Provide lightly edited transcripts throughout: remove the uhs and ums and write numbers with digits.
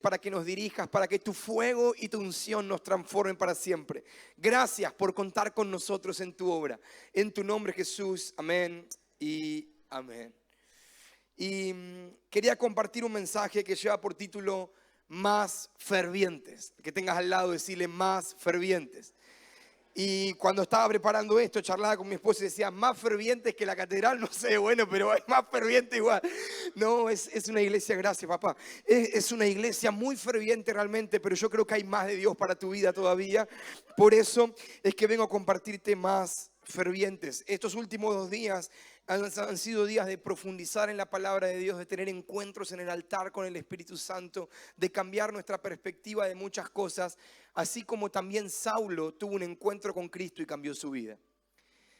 para que nos dirijas, para que tu fuego y tu unción nos transformen para siempre. Gracias por contar con nosotros en tu obra. En tu nombre, Jesús. Amén y amén. Y quería compartir un mensaje que lleva por título Más fervientes. Que tengas al lado, decirle más fervientes. Y cuando estaba preparando esto, charlaba con mi esposa y decía, más fervientes que la catedral, no sé, bueno, pero es más ferviente igual. No, es una iglesia, gracias papá. Es una iglesia muy ferviente realmente, pero yo creo que hay más de Dios para tu vida todavía. Por eso es que vengo a compartirte más fervientes. Estos últimos 2 días han sido días de profundizar en la palabra de Dios, de tener encuentros en el altar con el Espíritu Santo, de cambiar nuestra perspectiva de muchas cosas, así como también Saulo tuvo un encuentro con Cristo y cambió su vida.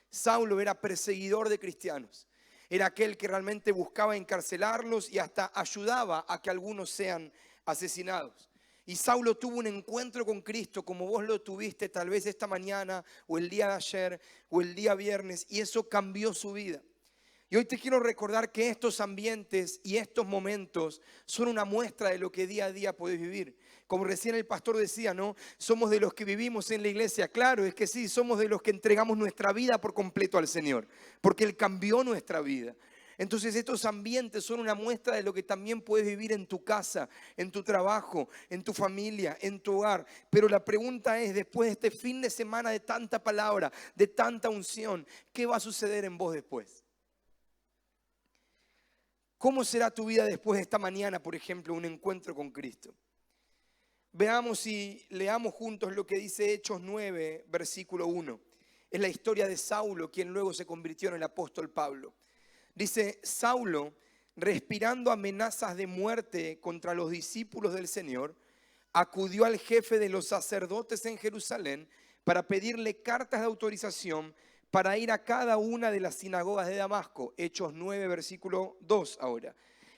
Saulo era perseguidor de cristianos, era aquel que realmente buscaba encarcelarlos y hasta ayudaba a que algunos sean asesinados. Y Saulo tuvo un encuentro con Cristo como vos lo tuviste tal vez esta mañana o el día de ayer o el día viernes, y eso cambió su vida. Y hoy te quiero recordar que estos ambientes y estos momentos son una muestra de lo que día a día puedes vivir. Como recién el pastor decía, ¿no? Somos de los que vivimos en la iglesia. Claro, es que sí, somos de los que entregamos nuestra vida por completo al Señor, porque Él cambió nuestra vida. Entonces estos ambientes son una muestra de lo que también puedes vivir en tu casa, en tu trabajo, en tu familia, en tu hogar. Pero la pregunta es, después de este fin de semana de tanta palabra, de tanta unción, ¿qué va a suceder en vos después? ¿Cómo será tu vida después de esta mañana, por ejemplo, un encuentro con Cristo? Veamos y leamos juntos lo que dice Hechos 9, versículo 1. Es la historia de Saulo, quien luego se convirtió en el apóstol Pablo. Dice, Saulo, respirando amenazas de muerte contra los discípulos del Señor, acudió al jefe de los sacerdotes en Jerusalén para pedirle cartas de autorización para ir a cada una de las sinagogas de Damasco. Hechos 9, versículo 2 ahora.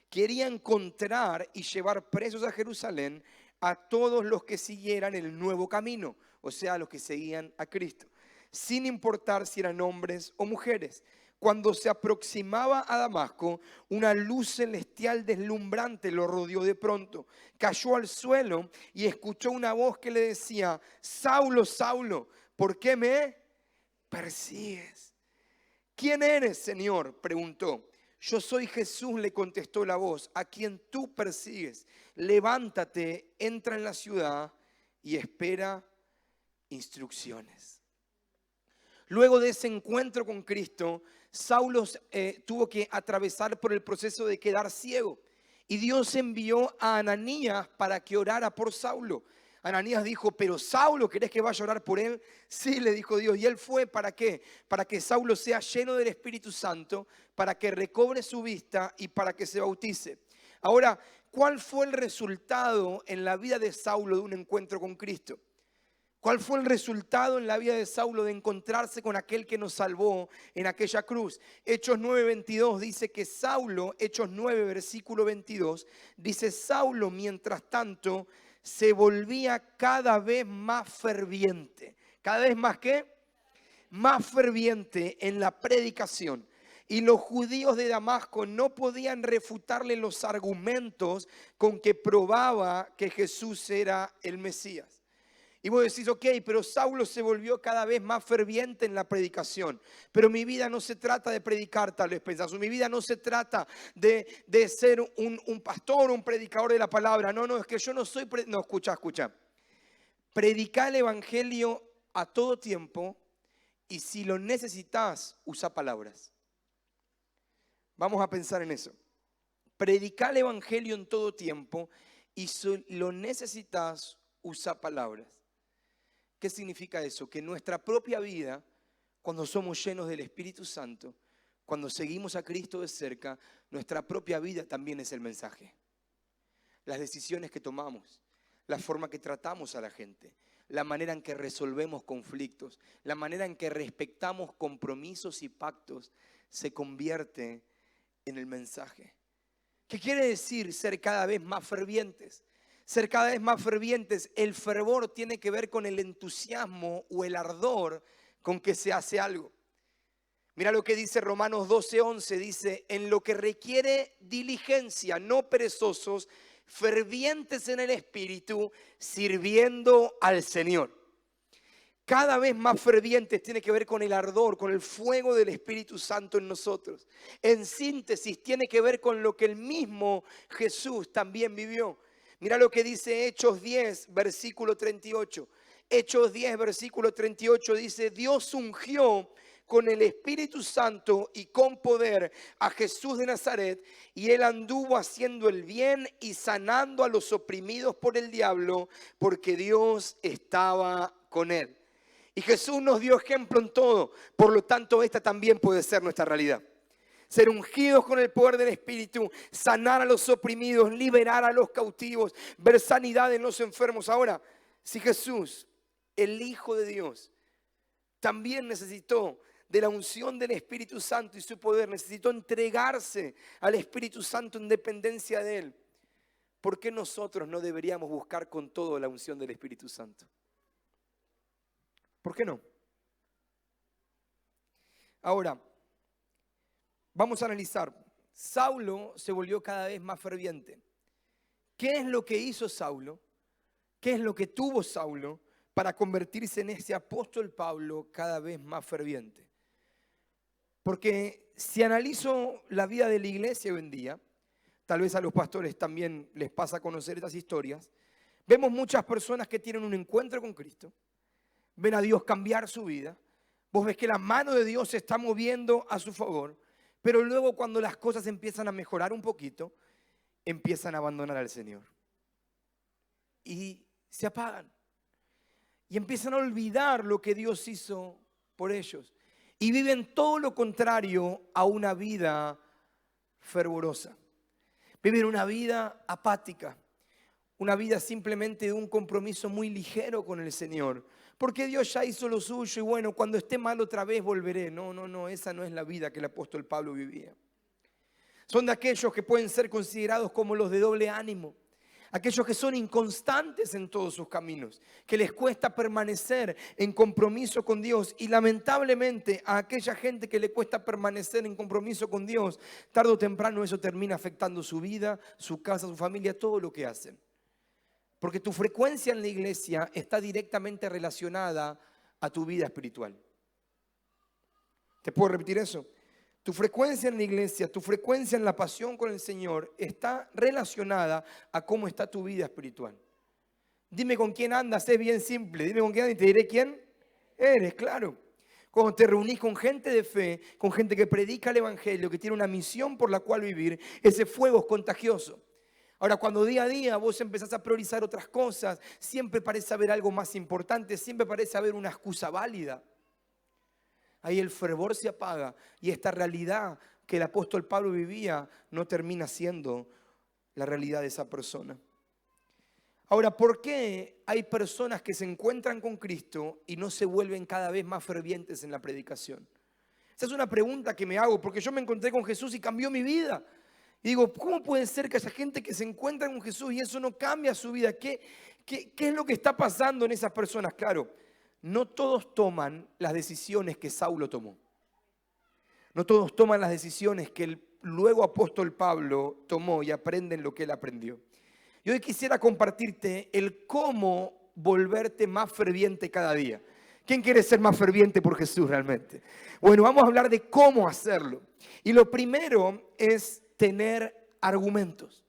Quería encontrar y llevar presos a Jerusalén a todos los que siguieran el nuevo camino, o sea, los que seguían a Cristo, sin importar si eran hombres o mujeres. Cuando se aproximaba a Damasco, una luz celestial deslumbrante lo rodeó de pronto. Cayó al suelo y escuchó una voz que le decía, Saulo, Saulo, ¿por qué me persigues? ¿Quién eres, Señor?, preguntó. Yo soy Jesús, le contestó la voz, a quien tú persigues. Levántate, entra en la ciudad y espera instrucciones. Luego de ese encuentro con Cristo, Saulo tuvo que atravesar por el proceso de quedar ciego. Y Dios envió a Ananías para que orara por Saulo. Ananías dijo, pero Saulo, ¿querés que vaya a orar por él? Sí, le dijo Dios. ¿Y él fue para qué? Para que Saulo sea lleno del Espíritu Santo, para que recobre su vista y para que se bautice. Ahora, ¿cuál fue el resultado en la vida de Saulo de un encuentro con Cristo? ¿Cuál fue el resultado en la vida de Saulo de encontrarse con aquel que nos salvó en aquella cruz? Hechos 9:22 dice que Saulo, Hechos 9, versículo 22, dice Saulo mientras tanto se volvía cada vez más ferviente. ¿Cada vez más qué? Más ferviente en la predicación. Y los judíos de Damasco no podían refutarle los argumentos con que probaba que Jesús era el Mesías. Y vos decís, ok, pero Saulo se volvió cada vez más ferviente en la predicación. Pero mi vida no se trata de predicar, tal vez pensás. Mi vida no se trata de ser un pastor, un predicador de la palabra. No, es que yo no soy... No, escucha. Predica el evangelio a todo tiempo y si lo necesitas, usa palabras. Vamos a pensar en eso. Predica el evangelio en todo tiempo y si lo necesitas, usa palabras. ¿Qué significa eso? Que nuestra propia vida, cuando somos llenos del Espíritu Santo, cuando seguimos a Cristo de cerca, nuestra propia vida también es el mensaje. Las decisiones que tomamos, la forma que tratamos a la gente, la manera en que resolvemos conflictos, la manera en que respetamos compromisos y pactos, se convierte en el mensaje. ¿Qué quiere decir ser cada vez más fervientes? Ser cada vez más fervientes, el fervor tiene que ver con el entusiasmo o el ardor con que se hace algo. Mira lo que dice Romanos 12:11, dice, en lo que requiere diligencia, no perezosos, fervientes en el Espíritu, sirviendo al Señor. Cada vez más fervientes tiene que ver con el ardor, con el fuego del Espíritu Santo en nosotros. En síntesis, tiene que ver con lo que el mismo Jesús también vivió. Mira lo que dice Hechos 10, versículo 38. Hechos 10, versículo 38 dice: Dios ungió con el Espíritu Santo y con poder a Jesús de Nazaret, y él anduvo haciendo el bien y sanando a los oprimidos por el diablo, porque Dios estaba con él. Y Jesús nos dio ejemplo en todo, por lo tanto esta también puede ser nuestra realidad. Ser ungidos con el poder del Espíritu, sanar a los oprimidos, liberar a los cautivos, ver sanidad en los enfermos. Ahora, si Jesús, el Hijo de Dios, también necesitó de la unción del Espíritu Santo y su poder, necesitó entregarse al Espíritu Santo en dependencia de Él, ¿por qué nosotros no deberíamos buscar con todo la unción del Espíritu Santo? ¿Por qué no? Ahora, vamos a analizar. Saulo se volvió cada vez más ferviente. ¿Qué es lo que hizo Saulo? ¿Qué es lo que tuvo Saulo para convertirse en ese apóstol Pablo cada vez más ferviente? Porque si analizo la vida de la iglesia hoy en día, tal vez a los pastores también les pasa a conocer estas historias, vemos muchas personas que tienen un encuentro con Cristo, ven a Dios cambiar su vida, vos ves que la mano de Dios se está moviendo a su favor, pero luego cuando las cosas empiezan a mejorar un poquito, empiezan a abandonar al Señor. Y se apagan. Y empiezan a olvidar lo que Dios hizo por ellos. Y viven todo lo contrario a una vida fervorosa. Viven una vida apática. Una vida simplemente de un compromiso muy ligero con el Señor. Porque Dios ya hizo lo suyo y bueno, cuando esté mal otra vez volveré. No, esa no es la vida que el apóstol Pablo vivía. Son de aquellos que pueden ser considerados como los de doble ánimo. Aquellos que son inconstantes en todos sus caminos, que les cuesta permanecer en compromiso con Dios. Y lamentablemente a aquella gente que le cuesta permanecer en compromiso con Dios, tarde o temprano eso termina afectando su vida, su casa, su familia, todo lo que hacen. Porque tu frecuencia en la iglesia está directamente relacionada a tu vida espiritual. ¿Te puedo repetir eso? Tu frecuencia en la iglesia, tu frecuencia en la pasión con el Señor está relacionada a cómo está tu vida espiritual. Dime con quién andas, es bien simple. Dime con quién andas y te diré quién eres, claro. Cuando te reunís con gente de fe, con gente que predica el Evangelio, que tiene una misión por la cual vivir, ese fuego es contagioso. Ahora, cuando día a día vos empezás a priorizar otras cosas, siempre parece haber algo más importante, siempre parece haber una excusa válida. Ahí el fervor se apaga y esta realidad que el apóstol Pablo vivía no termina siendo la realidad de esa persona. Ahora, ¿por qué hay personas que se encuentran con Cristo y no se vuelven cada vez más fervientes en la predicación? Esa es una pregunta que me hago porque yo me encontré con Jesús y cambió mi vida. Y digo, ¿cómo puede ser que haya gente que se encuentra con Jesús y eso no cambia su vida? ¿Qué es lo que está pasando en esas personas? Claro. No todos toman las decisiones que Saulo tomó. No todos toman las decisiones que el luego apóstol Pablo tomó y aprenden lo que él aprendió. Y hoy quisiera compartirte el cómo volverte más ferviente cada día. ¿Quién quiere ser más ferviente por Jesús realmente? Bueno, vamos a hablar de cómo hacerlo. Y lo primero es tener argumentos.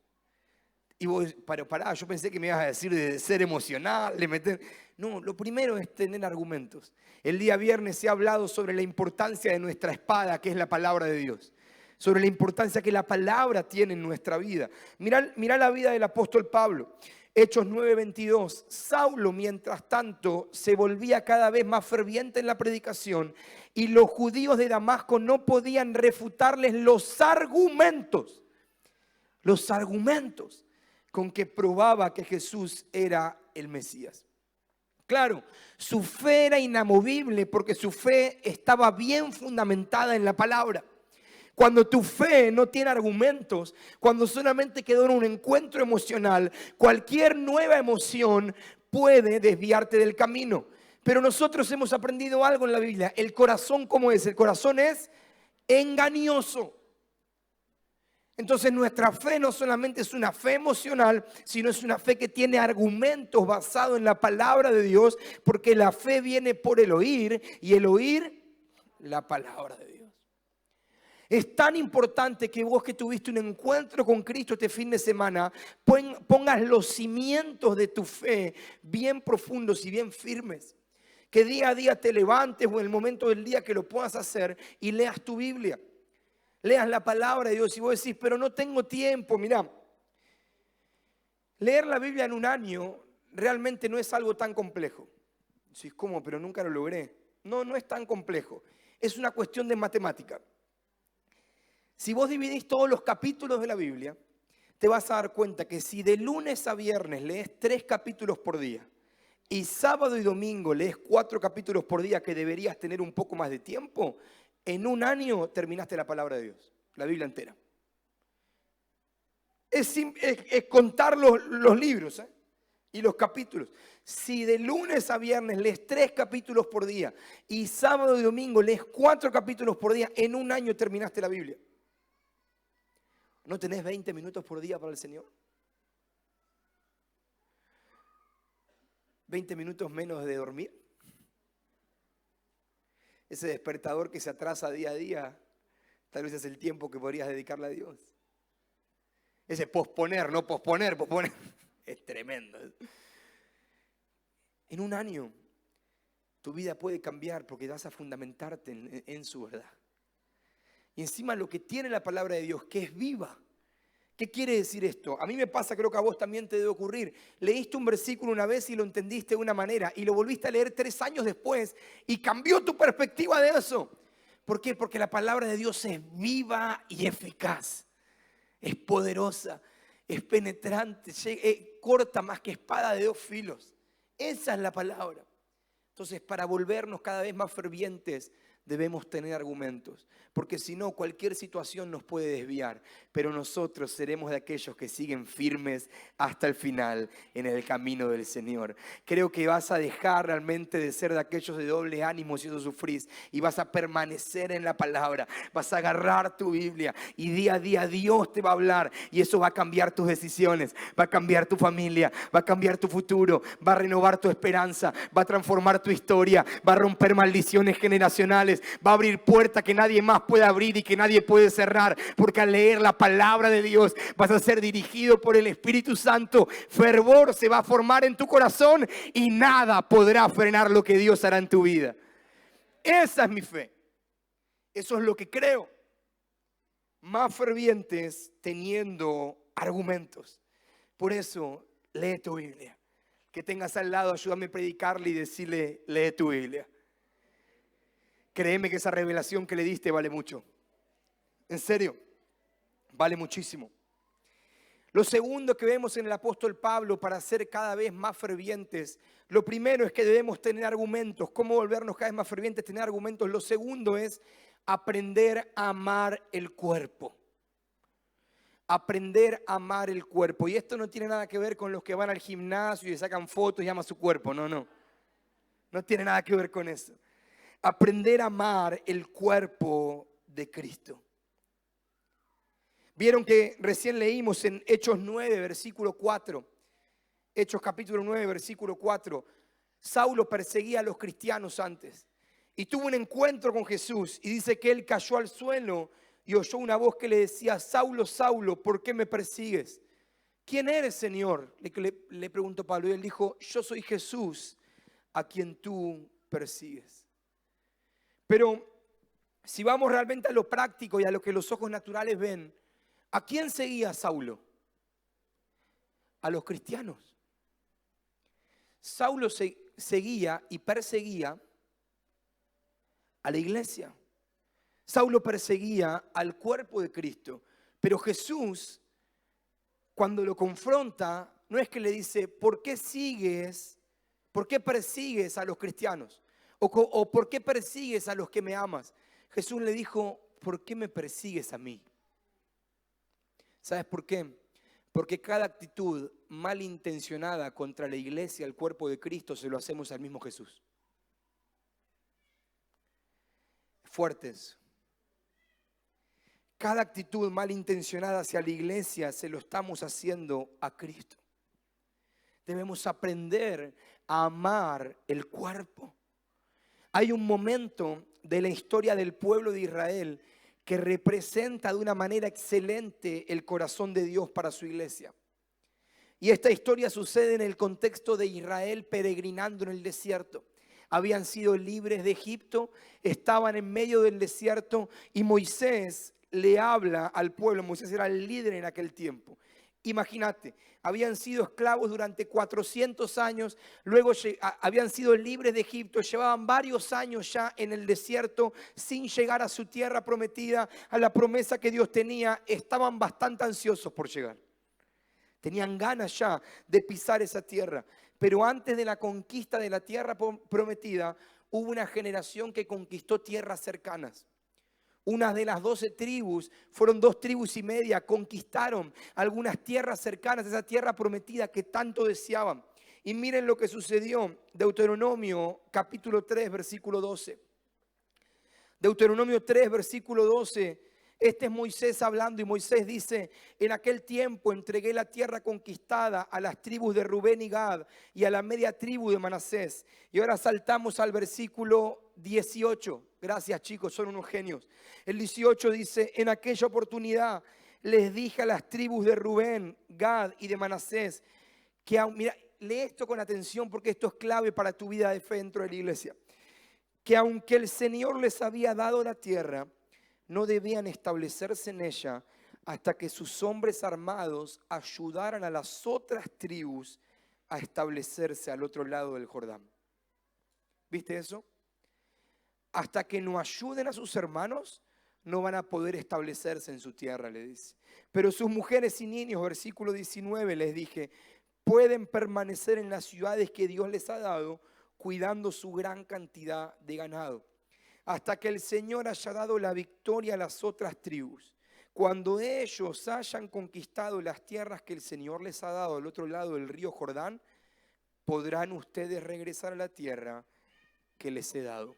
Y vos, pará, yo pensé que me ibas a decir de ser emocional, de meter... No, lo primero es tener argumentos. El día viernes se ha hablado sobre la importancia de nuestra espada, que es la palabra de Dios. Sobre la importancia que la palabra tiene en nuestra vida. Mirá la vida del apóstol Pablo. Hechos 9:22. Saulo, mientras tanto, se volvía cada vez más ferviente en la predicación y los judíos de Damasco no podían refutarles los argumentos con que probaba que Jesús era el Mesías. Claro, su fe era inamovible porque su fe estaba bien fundamentada en la palabra. Cuando tu fe no tiene argumentos, cuando solamente quedó en un encuentro emocional, cualquier nueva emoción puede desviarte del camino. Pero nosotros hemos aprendido algo en la Biblia. El corazón, ¿cómo es? El corazón es engañoso. Entonces nuestra fe no solamente es una fe emocional, sino es una fe que tiene argumentos basados en la palabra de Dios, porque la fe viene por el oír y el oír la palabra de Dios. Es tan importante que vos que tuviste un encuentro con Cristo este fin de semana, pongas los cimientos de tu fe bien profundos y bien firmes. Que día a día te levantes o en el momento del día que lo puedas hacer y leas tu Biblia. Leas la palabra de Dios y vos decís, pero no tengo tiempo. Mirá, leer la Biblia en un año realmente no es algo tan complejo. Decís, ¿cómo? Pero nunca lo logré. No, no es tan complejo. Es una cuestión de matemática. Si vos dividís todos los capítulos de la Biblia, te vas a dar cuenta que si de lunes a viernes lees 3 capítulos por día y sábado y domingo lees 4 capítulos por día, que deberías tener un poco más de tiempo, en un año terminaste la palabra de Dios, la Biblia entera. Es contar los libros y los capítulos. Si de lunes a viernes lees 3 capítulos por día y sábado y domingo lees 4 capítulos por día, en un año terminaste la Biblia. ¿No tenés 20 minutos por día para el Señor? 20 minutos menos de dormir. Ese despertador que se atrasa día a día, tal vez es el tiempo que podrías dedicarle a Dios. Ese posponer, no posponer, posponer. Es tremendo. En un año, tu vida puede cambiar porque vas a fundamentarte en su verdad. Y encima lo que tiene la palabra de Dios, que es viva. ¿Qué quiere decir esto? A mí me pasa, creo que a vos también te debe ocurrir. Leíste un versículo una vez y lo entendiste de una manera y lo volviste a leer 3 años después y cambió tu perspectiva de eso. ¿Por qué? Porque la palabra de Dios es viva y eficaz. Es poderosa, es penetrante, corta más que espada de 2 filos. Esa es la palabra. Entonces, para volvernos cada vez más fervientes, debemos tener argumentos, porque si no, cualquier situación nos puede desviar, pero nosotros seremos de aquellos que siguen firmes hasta el final en el camino del Señor. Creo que vas a dejar realmente de ser de aquellos de doble ánimo si eso sufrís, y vas a permanecer en la palabra, vas a agarrar tu Biblia y día a día Dios te va a hablar y eso va a cambiar tus decisiones, va a cambiar tu familia, va a cambiar tu futuro, va a renovar tu esperanza, va a transformar tu historia, va a romper maldiciones generacionales, va a abrir puertas que nadie más puede abrir y que nadie puede cerrar, porque al leer la palabra de Dios vas a ser dirigido por el Espíritu Santo. Fervor se va a formar en tu corazón y nada podrá frenar lo que Dios hará en tu vida. Esa es mi fe. Eso es lo que creo. Más fervientes teniendo argumentos. Por eso, lee tu Biblia. Que tengas al lado, ayúdame a predicarle y decirle, lee tu Biblia. Créeme que esa revelación que le diste vale mucho. En serio, vale muchísimo. Lo segundo que vemos en el apóstol Pablo para ser cada vez más fervientes, lo primero es que debemos tener argumentos. ¿Cómo volvernos cada vez más fervientes? Tener argumentos. Lo segundo es aprender a amar el cuerpo. Aprender a amar el cuerpo. Y esto no tiene nada que ver con los que van al gimnasio y sacan fotos y aman su cuerpo. No, no. No tiene nada que ver con eso. Aprender a amar el cuerpo de Cristo. Vieron que recién leímos en Hechos 9, versículo 4. Hechos capítulo 9, versículo 4. Saulo perseguía a los cristianos antes. Y tuvo un encuentro con Jesús. Y dice que él cayó al suelo y oyó una voz que le decía, Saulo, Saulo, ¿por qué me persigues? ¿Quién eres, Señor? Le preguntó Pablo. Y él dijo, yo soy Jesús a quien tú persigues. Pero si vamos realmente a lo práctico y a lo que los ojos naturales ven, ¿a quién seguía Saulo? A los cristianos. Saulo seguía y perseguía a la iglesia. Saulo perseguía al cuerpo de Cristo. Pero Jesús, cuando lo confronta, no es que le dice, ¿por qué persigues a los cristianos? O ¿por qué persigues a los que me amas? Jesús le dijo, ¿por qué me persigues a mí? ¿Sabes por qué? Porque cada actitud malintencionada contra la iglesia, el cuerpo de Cristo, se lo hacemos al mismo Jesús. Fuertes. cada actitud malintencionada hacia la iglesia se lo estamos haciendo a Cristo. Debemos aprender a amar el cuerpo. Hay un momento de la historia del pueblo de Israel que representa de una manera excelente el corazón de Dios para su iglesia. Y esta historia sucede en el contexto de Israel peregrinando en el desierto. Habían sido libres de Egipto, estaban en medio del desierto y Moisés le habla al pueblo. Moisés era el líder en aquel tiempo. Imagínate, habían sido esclavos durante 400 años, luego habían sido libres de Egipto, llevaban varios años ya en el desierto sin llegar a su tierra prometida, a la promesa que Dios tenía. Estaban bastante ansiosos por llegar. Tenían ganas ya de pisar esa tierra. Pero antes de la conquista de la tierra prometida, hubo una generación que conquistó tierras cercanas. Una de las 12 tribus, fueron 2 tribus y media, conquistaron algunas tierras cercanas, esa tierra prometida que tanto deseaban. Y miren lo que sucedió, Deuteronomio capítulo 3, versículo 12. Deuteronomio 3, versículo 12. Este es Moisés hablando y Moisés dice: en aquel tiempo entregué la tierra conquistada a las tribus de Rubén y Gad y a la media tribu de Manasés. Y ahora saltamos al versículo 18. Gracias, chicos, son unos genios. El 18 dice: en aquella oportunidad les dije a las tribus de Rubén, Gad y de Manasés que, mira, lee esto con atención porque esto es clave para tu vida de fe dentro de la iglesia, que aunque el Señor les había dado la tierra, no debían establecerse en ella hasta que sus hombres armados ayudaran a las otras tribus a establecerse al otro lado del Jordán. ¿Viste eso? Hasta que no ayuden a sus hermanos, no van a poder establecerse en su tierra, le dice. Pero sus mujeres y niños, versículo 19, les dije, pueden permanecer en las ciudades que Dios les ha dado, cuidando su gran cantidad de ganado, hasta que el Señor haya dado la victoria a las otras tribus. Cuando ellos hayan conquistado las tierras que el Señor les ha dado al otro lado del río Jordán, podrán ustedes regresar a la tierra que les he dado.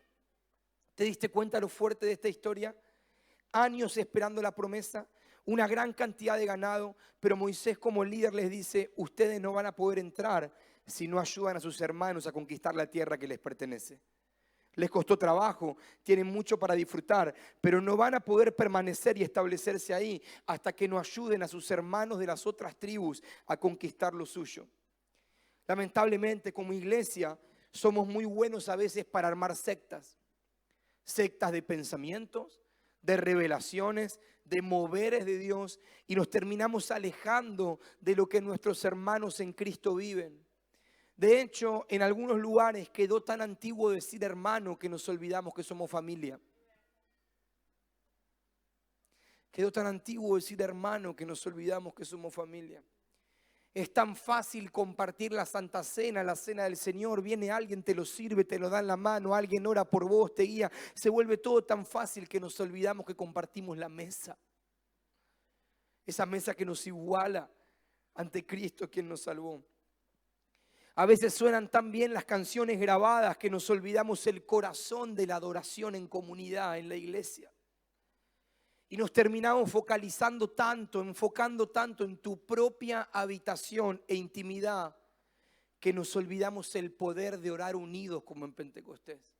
¿Te diste cuenta lo fuerte de esta historia? Años esperando la promesa, una gran cantidad de ganado, pero Moisés como líder les dice: ustedes no van a poder entrar si no ayudan a sus hermanos a conquistar la tierra que les pertenece. Les costó trabajo, tienen mucho para disfrutar, pero no van a poder permanecer y establecerse ahí hasta que no ayuden a sus hermanos de las otras tribus a conquistar lo suyo. Lamentablemente, como iglesia, somos muy buenos a veces para armar sectas. Sectas de pensamientos, de revelaciones, de moveres de Dios, y nos terminamos alejando de lo que nuestros hermanos en Cristo viven. De hecho, en algunos lugares quedó tan antiguo decir hermano que nos olvidamos que somos familia. Quedó tan antiguo decir hermano que nos olvidamos que somos familia. Es tan fácil compartir la Santa Cena, la Cena del Señor. Viene alguien, te lo sirve, te lo da en la mano, alguien ora por vos, te guía. Se vuelve todo tan fácil que nos olvidamos que compartimos la mesa. Esa mesa que nos iguala ante Cristo, quien nos salvó. A veces suenan tan bien las canciones grabadas que nos olvidamos el corazón de la adoración en comunidad, en la iglesia. Y nos terminamos enfocando tanto en tu propia habitación e intimidad, que nos olvidamos el poder de orar unidos como en Pentecostés.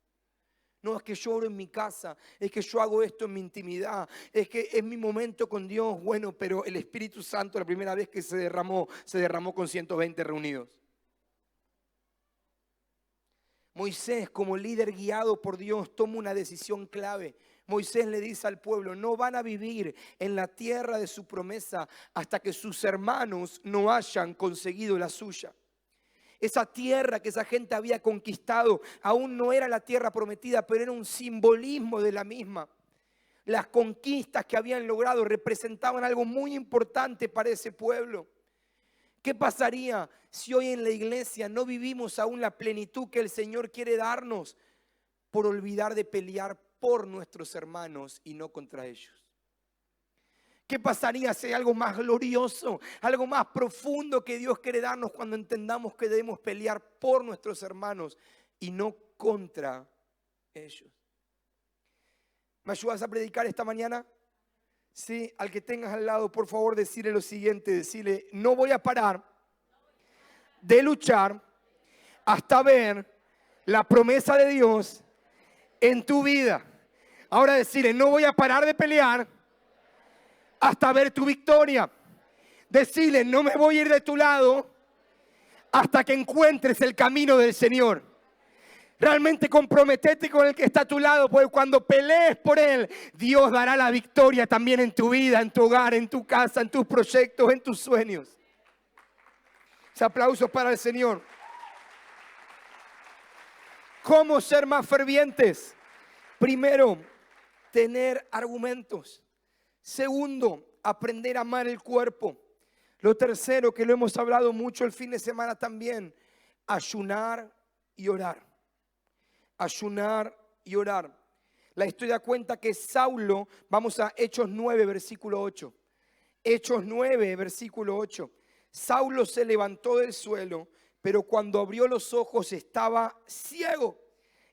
No es que yo oro en mi casa, es que yo hago esto en mi intimidad, es que es mi momento con Dios. Bueno, pero el Espíritu Santo la primera vez que se derramó con 120 reunidos. Moisés, como líder guiado por Dios, toma una decisión clave. Moisés le dice al pueblo: no van a vivir en la tierra de su promesa hasta que sus hermanos no hayan conseguido la suya. Esa tierra que esa gente había conquistado aún no era la tierra prometida, pero era un simbolismo de la misma. Las conquistas que habían logrado representaban algo muy importante para ese pueblo. ¿Qué pasaría si hoy en la iglesia no vivimos aún la plenitud que el Señor quiere darnos por olvidar de pelear por nuestros hermanos y no contra ellos? ¿Qué pasaría si hay algo más glorioso, algo más profundo que Dios quiere darnos cuando entendamos que debemos pelear por nuestros hermanos y no contra ellos? ¿Me ayudas a predicar esta mañana? Sí, al que tengas al lado, por favor, decirle lo siguiente, decirle, no voy a parar de luchar hasta ver la promesa de Dios en tu vida. Ahora decirle, no voy a parar de pelear hasta ver tu victoria. Decirle, no me voy a ir de tu lado hasta que encuentres el camino del Señor. Realmente comprometete con el que está a tu lado, porque cuando pelees por Él, Dios dará la victoria también en tu vida, en tu hogar, en tu casa, en tus proyectos, en tus sueños. Ese aplauso para el Señor. ¿Cómo ser más fervientes? Primero, tener argumentos. Segundo, aprender a amar el cuerpo. Lo tercero, que lo hemos hablado mucho el fin de semana también, ayunar y orar. Ayunar y orar. La historia cuenta que Saulo, vamos a Hechos 9, versículo 8. Hechos 9, versículo 8. Saulo se levantó del suelo, pero cuando abrió los ojos estaba ciego.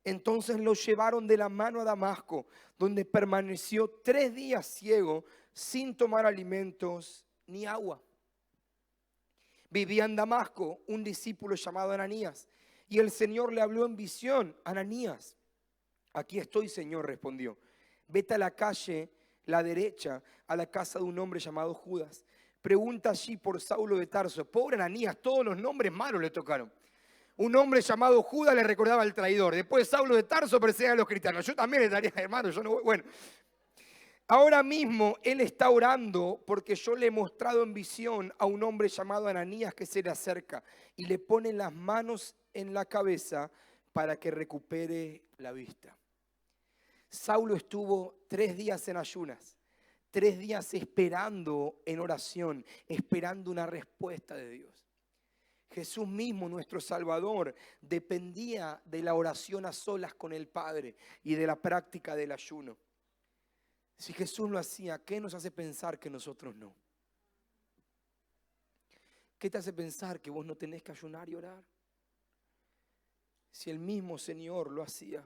Entonces lo llevaron de la mano a Damasco, donde permaneció 3 días ciego, sin tomar alimentos ni agua. Vivía en Damasco un discípulo llamado Ananías, y el Señor le habló en visión. Ananías, aquí estoy, Señor, respondió. Vete a la calle, la derecha, a la casa de un hombre llamado Judas. Pregunta allí por Saulo de Tarso. Pobre Ananías, todos los nombres malos le tocaron. Un hombre llamado Judas le recordaba al traidor. Después Saulo de Tarso perseguía a los cristianos. Yo también le daría, hermano, yo no voy. Bueno, ahora mismo él está orando porque yo le he mostrado en visión a un hombre llamado Ananías que se le acerca y le pone las manos en la cabeza para que recupere la vista. Saulo estuvo 3 días en ayunas, 3 días esperando en oración, esperando una respuesta de Dios. Jesús mismo, nuestro Salvador, dependía de la oración a solas con el Padre y de la práctica del ayuno. Si Jesús lo hacía, ¿qué nos hace pensar que nosotros no? ¿Qué te hace pensar que vos no tenés que ayunar y orar? Si el mismo Señor lo hacía.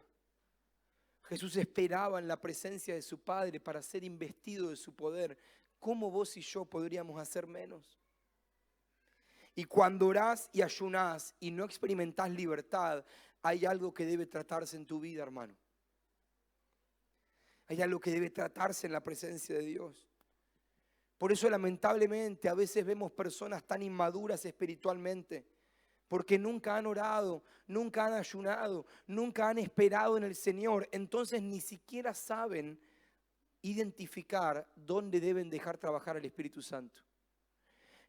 Jesús esperaba en la presencia de su Padre para ser investido de su poder. ¿Cómo vos y yo podríamos hacer menos? Y cuando orás y ayunás y no experimentás libertad, hay algo que debe tratarse en tu vida, hermano. Hay algo que debe tratarse en la presencia de Dios. Por eso lamentablemente a veces vemos personas tan inmaduras espiritualmente, porque nunca han orado, nunca han ayunado, nunca han esperado en el Señor. Entonces ni siquiera saben identificar dónde deben dejar trabajar al Espíritu Santo.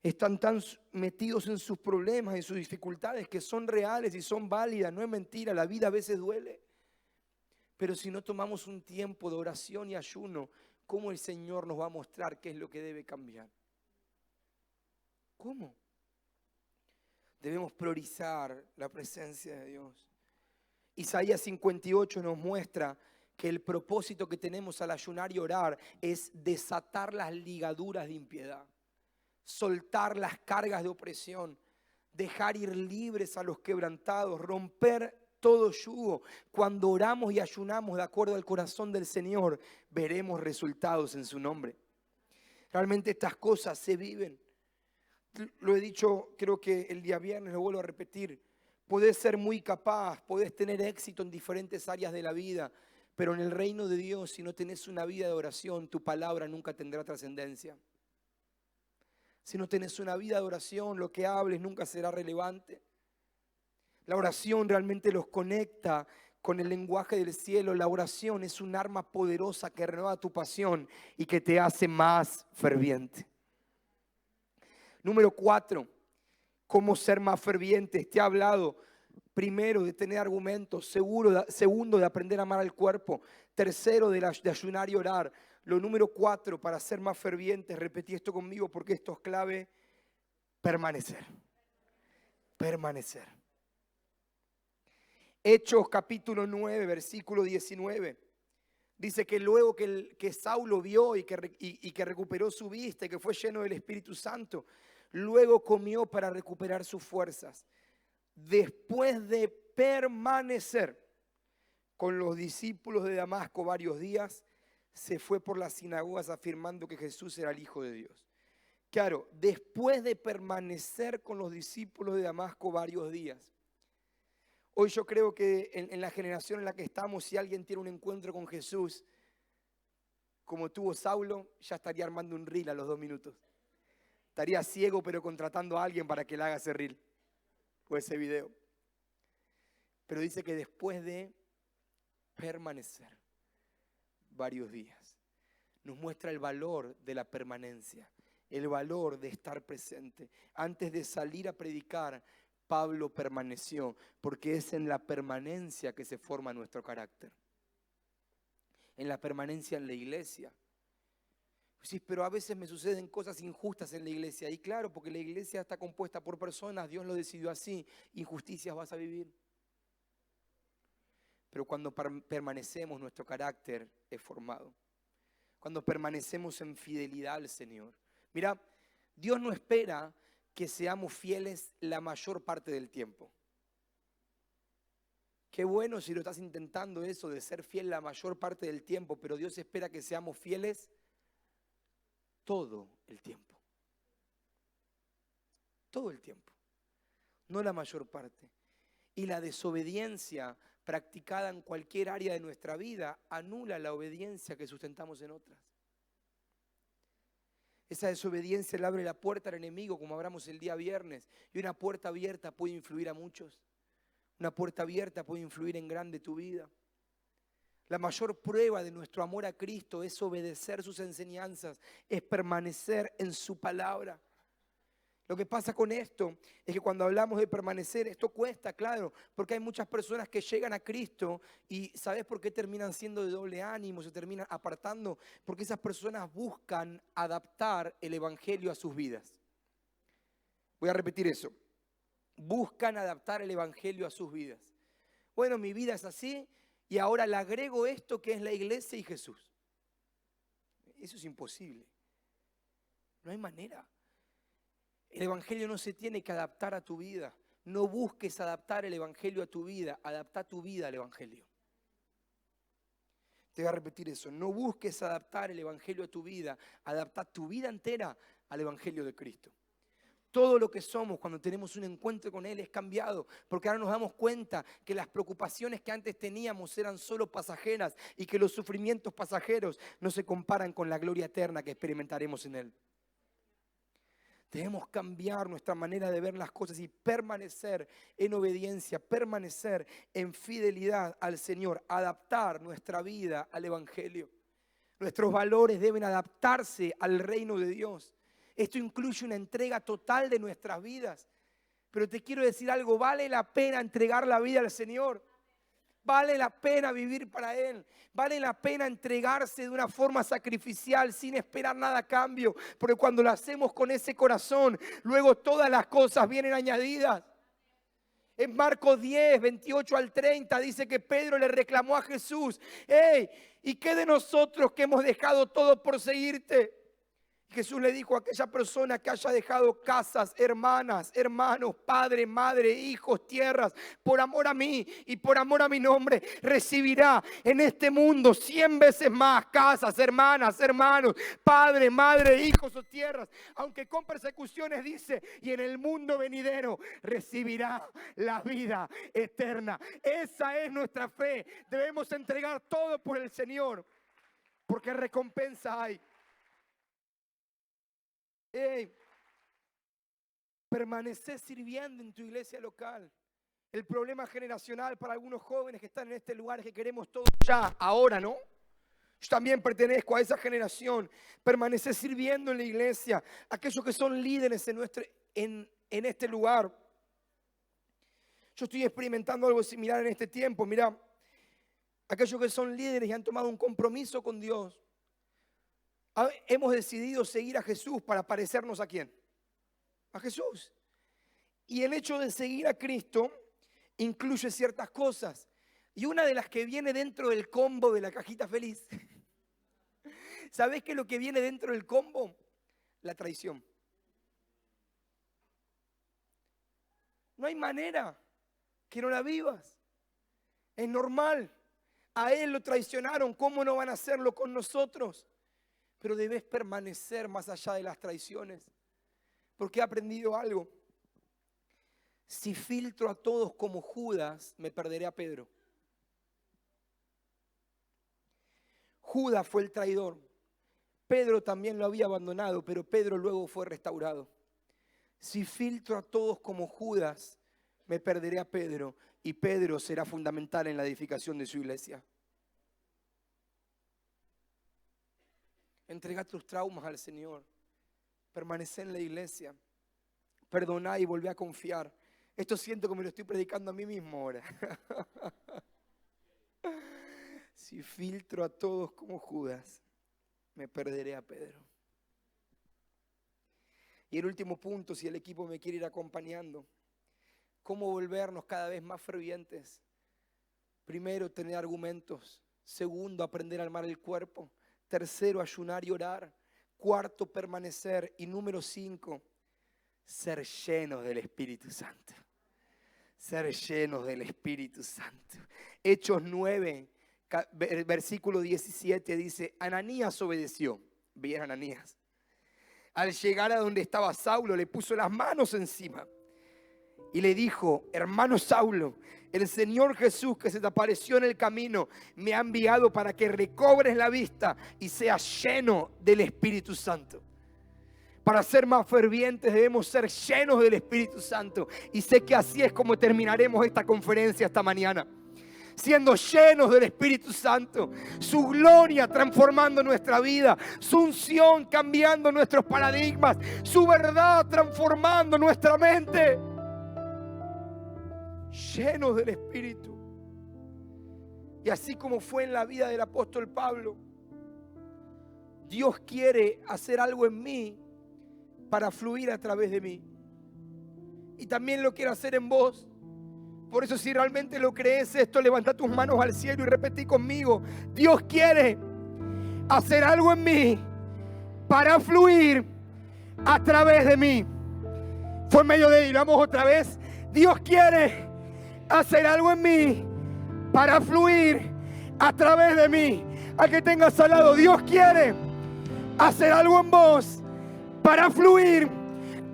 Están tan metidos en sus problemas, en sus dificultades, que son reales y son válidas, no es mentira, la vida a veces duele. Pero si no tomamos un tiempo de oración y ayuno, ¿cómo el Señor nos va a mostrar qué es lo que debe cambiar? ¿Cómo? Debemos priorizar la presencia de Dios. Isaías 58 nos muestra que el propósito que tenemos al ayunar y orar es desatar las ligaduras de impiedad, soltar las cargas de opresión, dejar ir libres a los quebrantados, romper todo yugo. Cuando oramos y ayunamos de acuerdo al corazón del Señor, veremos resultados en su nombre. Realmente estas cosas se viven. Lo he dicho, creo que el día viernes, lo vuelvo a repetir. Podés ser muy capaz, podés tener éxito en diferentes áreas de la vida, pero en el reino de Dios, si no tenés una vida de oración, tu palabra nunca tendrá trascendencia. Si no tenés una vida de oración, lo que hables nunca será relevante. La oración realmente los conecta con el lenguaje del cielo. La oración es un arma poderosa que renueva tu pasión y que te hace más ferviente. Número 4, cómo ser más fervientes. Te he hablado primero de tener argumentos, segundo de aprender a amar al cuerpo, tercero de ayunar y orar. Lo número 4 para ser más fervientes, repetí esto conmigo porque esto es clave, permanecer. Permanecer. Hechos capítulo 9, versículo 19. Dice que luego que Saulo vio y que recuperó su vista y que fue lleno del Espíritu Santo, luego comió para recuperar sus fuerzas. Después de permanecer con los discípulos de Damasco varios días, se fue por las sinagogas afirmando que Jesús era el Hijo de Dios. Claro, después de permanecer con los discípulos de Damasco varios días. Hoy yo creo que en la generación en la que estamos, si alguien tiene un encuentro con Jesús, como tuvo Saulo, ya estaría armando un reel a los 2 minutos. Estaría ciego, pero contratando a alguien para que le haga ese reel o ese video. Pero dice que después de permanecer varios días, nos muestra el valor de la permanencia, el valor de estar presente. Antes de salir a predicar, Pablo permaneció, porque es en la permanencia que se forma nuestro carácter. En la permanencia en la iglesia. Sí, pero a veces me suceden cosas injustas en la iglesia. Y claro, porque la iglesia está compuesta por personas, Dios lo decidió así, injusticias vas a vivir. Pero cuando permanecemos, nuestro carácter es formado. Cuando permanecemos en fidelidad al Señor. Mira, Dios no espera que seamos fieles la mayor parte del tiempo. Qué bueno si lo estás intentando eso, de ser fiel la mayor parte del tiempo, pero Dios espera que seamos fieles todo el tiempo. Todo el tiempo. No la mayor parte. Y la desobediencia practicada en cualquier área de nuestra vida anula la obediencia que sustentamos en otras. Esa desobediencia le abre la puerta al enemigo, como hablamos el día viernes. Y una puerta abierta puede influir a muchos. Una puerta abierta puede influir en grande tu vida. La mayor prueba de nuestro amor a Cristo es obedecer sus enseñanzas, es permanecer en su palabra. Lo que pasa con esto es que cuando hablamos de permanecer, esto cuesta, claro, porque hay muchas personas que llegan a Cristo y ¿sabes por qué terminan siendo de doble ánimo, se terminan apartando? Porque esas personas buscan adaptar el evangelio a sus vidas. Voy a repetir eso. Buscan adaptar el evangelio a sus vidas. Bueno, mi vida es así y ahora le agrego esto que es la iglesia y Jesús. Eso es imposible. No hay manera. El evangelio no se tiene que adaptar a tu vida. No busques adaptar el evangelio a tu vida. Adapta tu vida al evangelio. Te voy a repetir eso. No busques adaptar el evangelio a tu vida. Adapta tu vida entera al evangelio de Cristo. Todo lo que somos cuando tenemos un encuentro con Él es cambiado, porque ahora nos damos cuenta que las preocupaciones que antes teníamos eran solo pasajeras y que los sufrimientos pasajeros no se comparan con la gloria eterna que experimentaremos en Él. Debemos cambiar nuestra manera de ver las cosas y permanecer en obediencia, permanecer en fidelidad al Señor, adaptar nuestra vida al Evangelio. Nuestros valores deben adaptarse al reino de Dios. Esto incluye una entrega total de nuestras vidas. Pero te quiero decir algo, vale la pena entregar la vida al Señor. Vale la pena vivir para Él. Vale la pena entregarse de una forma sacrificial sin esperar nada a cambio. Porque cuando lo hacemos con ese corazón, luego todas las cosas vienen añadidas. En Marcos 10, 28 al 30 dice que Pedro le reclamó a Jesús: hey, ¿y qué de nosotros que hemos dejado todo por seguirte? Jesús le dijo a aquella persona que haya dejado casas, hermanas, hermanos, padre, madre, hijos, tierras, por amor a mí y por amor a mi nombre, recibirá en este mundo 100 veces más casas, hermanas, hermanos, padre, madre, hijos o tierras, aunque con persecuciones, dice, y en el mundo venidero recibirá la vida eterna. Esa es nuestra fe. Debemos entregar todo por el Señor, porque recompensa hay. Hey, permanece sirviendo en tu iglesia local. El problema generacional para algunos jóvenes que están en este lugar es que queremos todo ya, ahora, ¿no? Yo también pertenezco a esa generación. Permanece sirviendo en la iglesia. Aquellos que son líderes en este lugar. Yo estoy experimentando algo similar en este tiempo. Mira, aquellos que son líderes y han tomado un compromiso con Dios. Hemos decidido seguir a Jesús para parecernos ¿a quién? A Jesús. Y el hecho de seguir a Cristo incluye ciertas cosas. Y una de las que viene dentro del combo de la cajita feliz. ¿Sabés qué es lo que viene dentro del combo? La traición. No hay manera que no la vivas. Es normal. A Él lo traicionaron, ¿cómo no van a hacerlo con nosotros? Pero debes permanecer más allá de las traiciones. Porque he aprendido algo. Si filtro a todos como Judas, me perderé a Pedro. Judas fue el traidor. Pedro también lo había abandonado, pero Pedro luego fue restaurado. Si filtro a todos como Judas, me perderé a Pedro. Y Pedro será fundamental en la edificación de su iglesia. Entrega tus traumas al Señor. Permanece en la iglesia. Perdoná y volvé a confiar. Esto siento que me lo estoy predicando a mí mismo ahora. Si filtro a todos como Judas, me perderé a Pedro. Y el último punto, si el equipo me quiere ir acompañando, ¿cómo volvernos cada vez más fervientes? Primero, tener argumentos. Segundo, aprender a armar el cuerpo. Tercero, ayunar y orar. Cuarto, permanecer. Y número 5, ser llenos del Espíritu Santo. Ser llenos del Espíritu Santo. Hechos 9, versículo 17 dice, Ananías obedeció. Bien, Ananías. Al llegar a donde estaba Saulo, le puso las manos encima y le dijo, hermano Saulo, el Señor Jesús que se te apareció en el camino me ha enviado para que recobres la vista y seas lleno del Espíritu Santo. Para ser más fervientes debemos ser llenos del Espíritu Santo. Y sé que así es como terminaremos esta conferencia esta mañana. Siendo llenos del Espíritu Santo, su gloria transformando nuestra vida, su unción cambiando nuestros paradigmas, su verdad transformando nuestra mente. Llenos del Espíritu. Y así como fue en la vida del apóstol Pablo, Dios quiere hacer algo en mí para fluir a través de mí. Y también lo quiere hacer en vos. Por eso, si realmente lo crees esto, levanta tus manos al cielo y repetí conmigo. Dios quiere hacer algo en mí para fluir a través de mí. Fue en medio de ahí, vamos otra vez. Dios quiere hacer algo en mí para fluir a través de mí. Al que tengas al lado, Dios quiere hacer algo en vos para fluir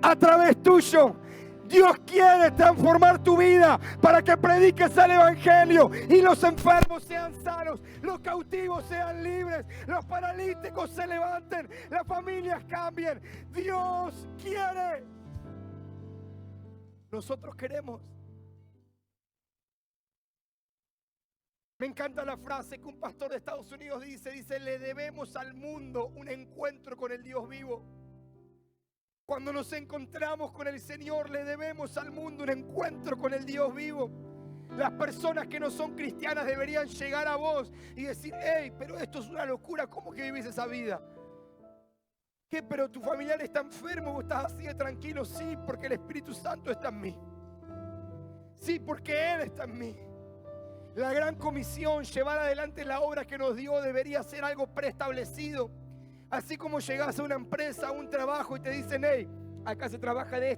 a través tuyo. Dios quiere transformar tu vida para que prediques el Evangelio y los enfermos sean sanos, los cautivos sean libres, los paralíticos se levanten, las familias cambien. Dios quiere. Nosotros queremos. Me encanta la frase que un pastor de Estados Unidos dice, le debemos al mundo un encuentro con el Dios vivo. Cuando nos encontramos con el Señor, le debemos al mundo un encuentro con el Dios vivo. Las personas que no son cristianas deberían llegar a vos y decir, hey, pero esto es una locura, ¿cómo que vivís esa vida? ¿Qué? ¿Pero tu familiar está enfermo o estás así de tranquilo? Sí, porque el Espíritu Santo está en mí. Sí, porque Él está en mí. La gran comisión, llevar adelante la obra que nos dio, debería ser algo preestablecido. Así como llegas a una empresa, a un trabajo y te dicen, hey, acá se trabaja de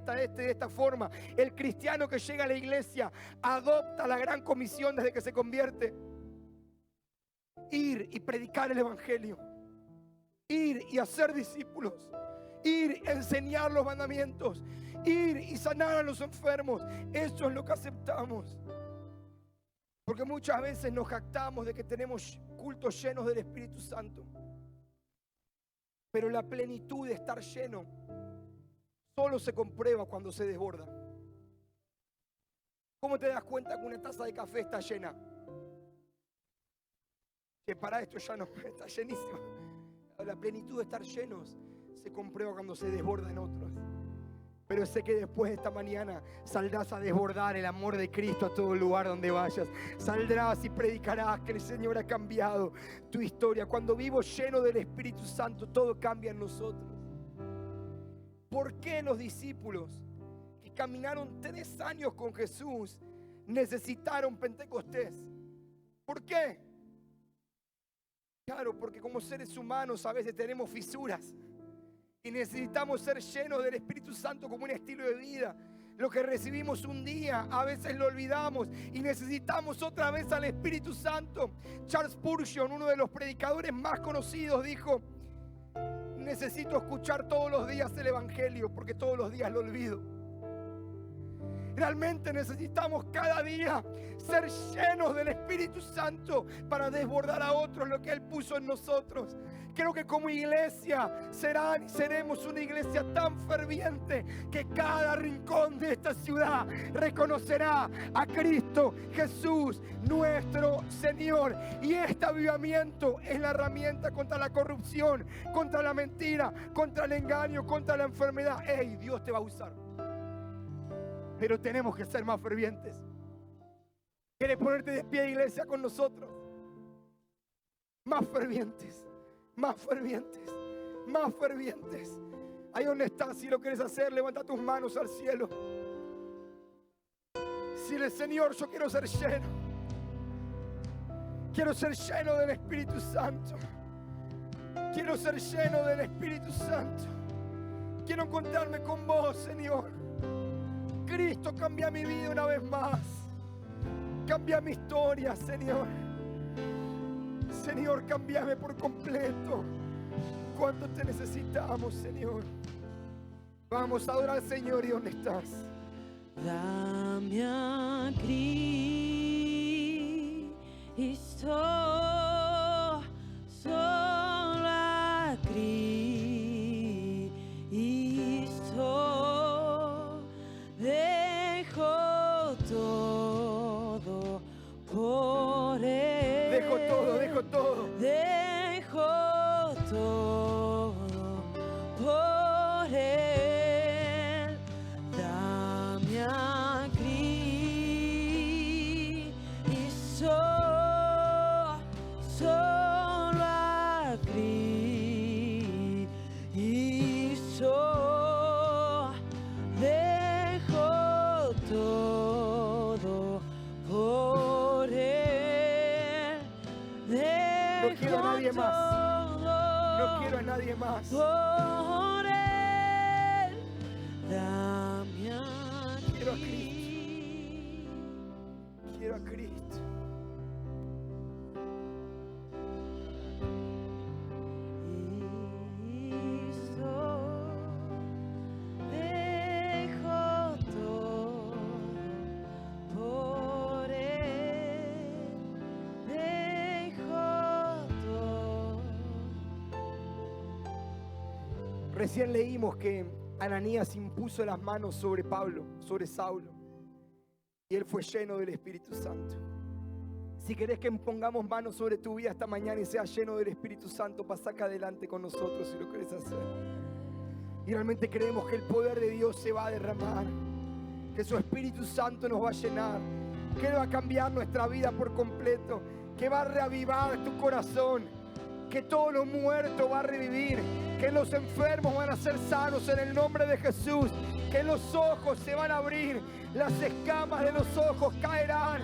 esta forma. El cristiano que llega a la iglesia adopta la gran comisión desde que se convierte. Ir y predicar el Evangelio. Ir y hacer discípulos. Ir y enseñar los mandamientos. Ir y sanar a los enfermos. Eso es lo que aceptamos. Porque muchas veces nos jactamos de que tenemos cultos llenos del Espíritu Santo. Pero la plenitud de estar lleno solo se comprueba cuando se desborda. ¿Cómo te das cuenta que una taza de café está llena? Que para esto ya no está llenísima. La plenitud de estar llenos se comprueba cuando se desborda en otros. Pero sé que después de esta mañana saldrás a desbordar el amor de Cristo a todo lugar donde vayas. Saldrás y predicarás que el Señor ha cambiado tu historia. Cuando vivo lleno del Espíritu Santo, todo cambia en nosotros. ¿Por qué los discípulos que caminaron 3 años con Jesús necesitaron Pentecostés? ¿Por qué? Claro, porque como seres humanos a veces tenemos fisuras. Y necesitamos ser llenos del Espíritu Santo como un estilo de vida. Lo que recibimos un día, a veces lo olvidamos y necesitamos otra vez al Espíritu Santo. Charles Spurgeon, uno de los predicadores más conocidos, dijo: necesito escuchar todos los días el Evangelio porque todos los días lo olvido. Realmente necesitamos cada día ser llenos del Espíritu Santo para desbordar a otros lo que Él puso en nosotros. Creo que como iglesia seremos una iglesia tan ferviente que cada rincón de esta ciudad reconocerá a Cristo Jesús, nuestro Señor. Y este avivamiento es la herramienta contra la corrupción, contra la mentira, contra el engaño, contra la enfermedad. ¡Ey! Dios te va a usar. Pero tenemos que ser más fervientes. ¿Quieres ponerte de pie, iglesia, con nosotros? Más fervientes, más fervientes, más fervientes. Ahí donde estás, si lo quieres hacer, levanta tus manos al cielo. Dile: Señor, yo quiero ser lleno. Quiero ser lleno del Espíritu Santo. Quiero ser lleno del Espíritu Santo. Quiero encontrarme con vos, Señor. Cristo, cambia mi vida una vez más. Cambia mi historia, Señor. Señor, cámbiame por completo. Cuánto te necesitamos, Señor. Vamos a adorar al Señor. ¿Y dónde estás? Dame a Cristo, solo a Cristo, dejo todo por Él. Dejo todo, dejo todo. Dejo todo por Él. Dame a Cristo, solo a Cristo, dejo todo por Él. No quiero a nadie más. No quiero a nadie más. Por Él, dame a Quiero a Cristo. Quiero a Cristo. Dejo todo por Él. Dejo todo. Recién leímos que Ananías impuso las manos sobre Pablo, sobre Saulo, y él fue lleno del Espíritu Santo. Si querés que pongamos manos sobre tu vida esta mañana y seas lleno del Espíritu Santo, pasa acá adelante con nosotros si lo querés hacer. Y realmente creemos que el poder de Dios se va a derramar, que su Espíritu Santo nos va a llenar, que Él va a cambiar nuestra vida por completo, que va a reavivar tu corazón, que todo lo muerto va a revivir, que los enfermos van a ser sanos en el nombre de Jesús, que los ojos se van a abrir, las escamas de los ojos caerán.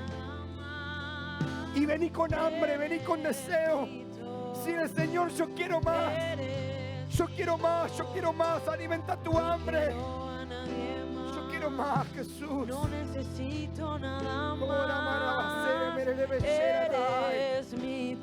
Y vení con hambre, vení con deseo. Dile: Señor, yo quiero más. Yo quiero más, yo quiero más. Alimenta tu hambre. Yo quiero más, Jesús. No necesito nada Ora, más. marabase, merele, bechera, Eres mi